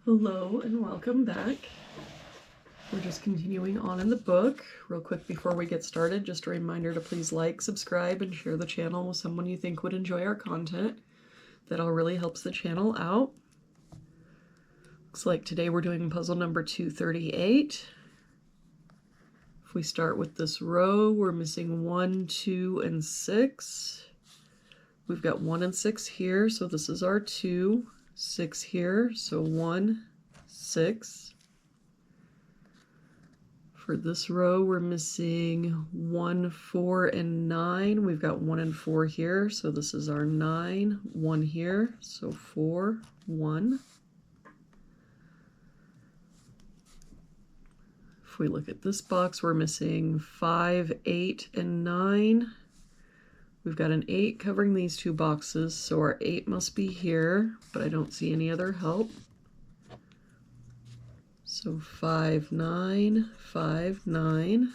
Hello and welcome back. We're just continuing on in the book. Real quick before we get started, just a reminder to please like, subscribe, and share the channel with someone you think would enjoy our content. That all really helps the channel out. Looks like today we're doing puzzle number 238. If we start with this row, we're missing 1, 2, and 6. We've got 1 and 6 here, so this is our 2. 6 here, so 1, 6. For this row, we're missing 1, 4, and 9. We've got 1 and 4 here, so this is our 9. 1 here, so 4, 1. If we look at this box, we're missing 5, 8, and 9. We've got an 8 covering these two boxes, so our 8 must be here, but I don't see any other help. So 5, 9, 5, 9.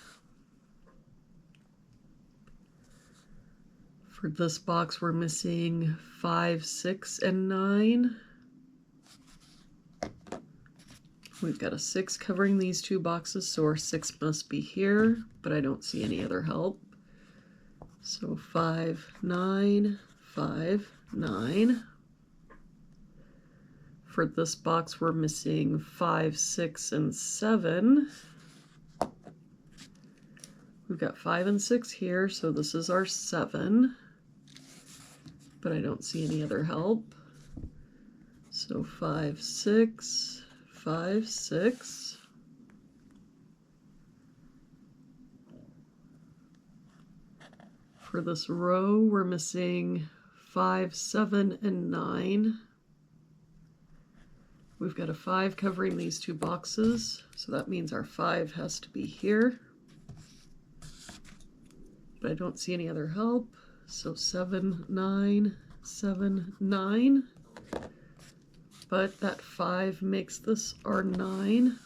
For this box, we're missing 5, 6, and 9. We've got a 6 covering these two boxes, so our 6 must be here, but I don't see any other help. So 5, 9, 5, 9. For this box, we're missing 5, 6, and 7. We've got 5 and 6 here, so this is our 7. But I don't see any other help. So 5, 6, 5, 6. For this row, we're missing 5, 7, and 9. We've got a 5 covering these two boxes, so that means our 5 has to be here. But I don't see any other help, so 7, 9, 7, 9. But that 5 makes this our 9.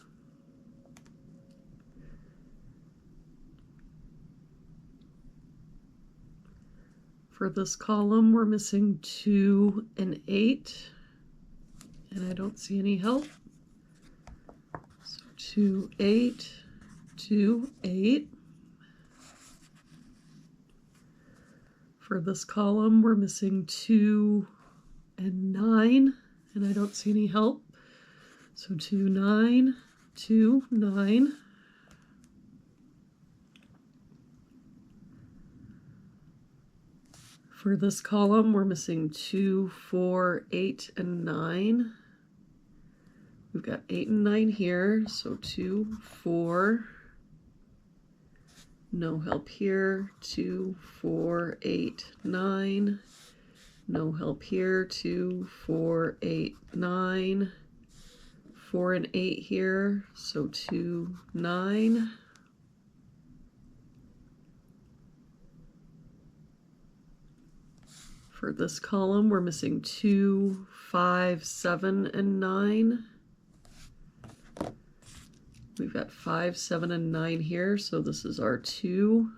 For this column, we're missing 2 and 8, and I don't see any help. So 2, 8, 2, 8. For this column, we're missing 2 and 9, and I don't see any help. So 2, 9, 2, 9. For this column, we're missing 2, 4, 8, and 9. We've got 8 and 9 here, so 2, 4. No help here. 2, 4, 8, 9. No help here. 2, 4, 8, 9. 4 and 8 here, so 2, 9. For this column, we're missing 2, 5, 7, and 9. We've got 5, 7, and 9 here, so this is our 2.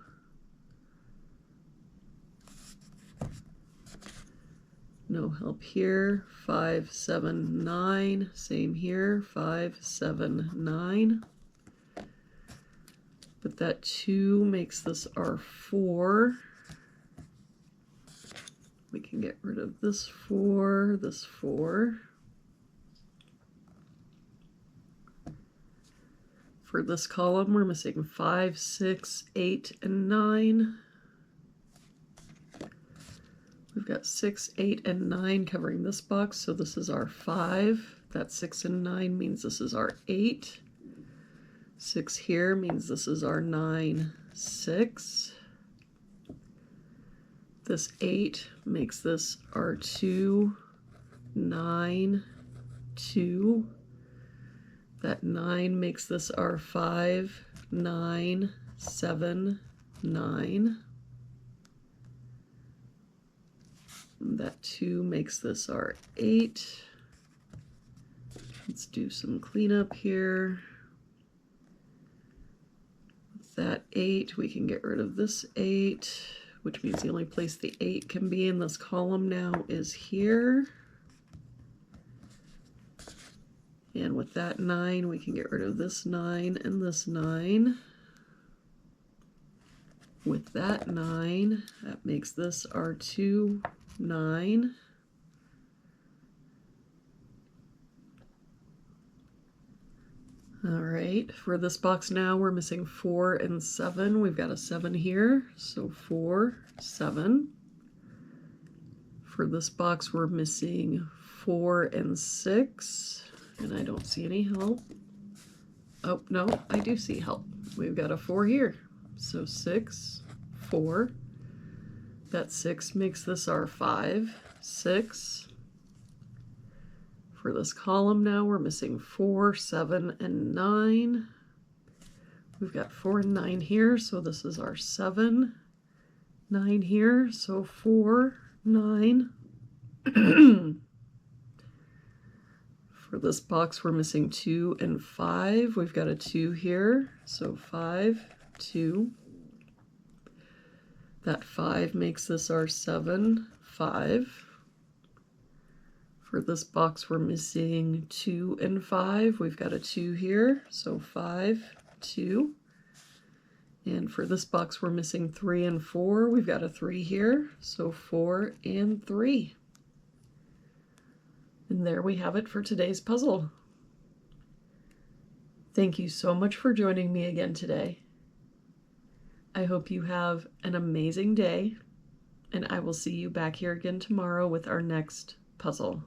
No help here. 5, 7, 9. Same here. 5, 7, 9. But that 2 makes this our 4. We can get rid of this 4, this 4. For this column, we're missing 5, 6, 8, and 9. We've got 6, 8, and 9 covering this box, so this is our 5. That 6 and 9 means this is our 8. 6 here means this is our 9, 6. This 8 makes this our 2, 9, 2. That 9 makes this our 5, 9, 7, 9. That 2 makes this our 8. Let's do some cleanup here. With that 8, we can get rid of this 8. Which means the only place the 8 can be in this column now is here. And with that 9, we can get rid of this 9 and this 9. With that 9, that makes this our 2, 9. All right, for this box now, we're missing 4 and 7. We've got a 7 here, so 4, 7. For this box, we're missing 4 and 6, and I don't see any help. Oh, no, I do see help. We've got a 4 here, so 6, 4. That 6 makes this our 5, 6. For this column now, we're missing 4, 7, and 9. We've got 4 and 9 here, so this is our 7. 9 here, so 4, 9. For this box, we're missing 2 and 5. We've got a 2 here, so 5, 2. That 5 makes this our 7, 5. For this box, we're missing 2 and 5. We've got a 2 here, so 5, 2. And for this box, we're missing 3 and 4. We've got a 3 here, so 4 and 3. And there we have it for today's puzzle. Thank you so much for joining me again today. I hope you have an amazing day, and I will see you back here again tomorrow with our next puzzle.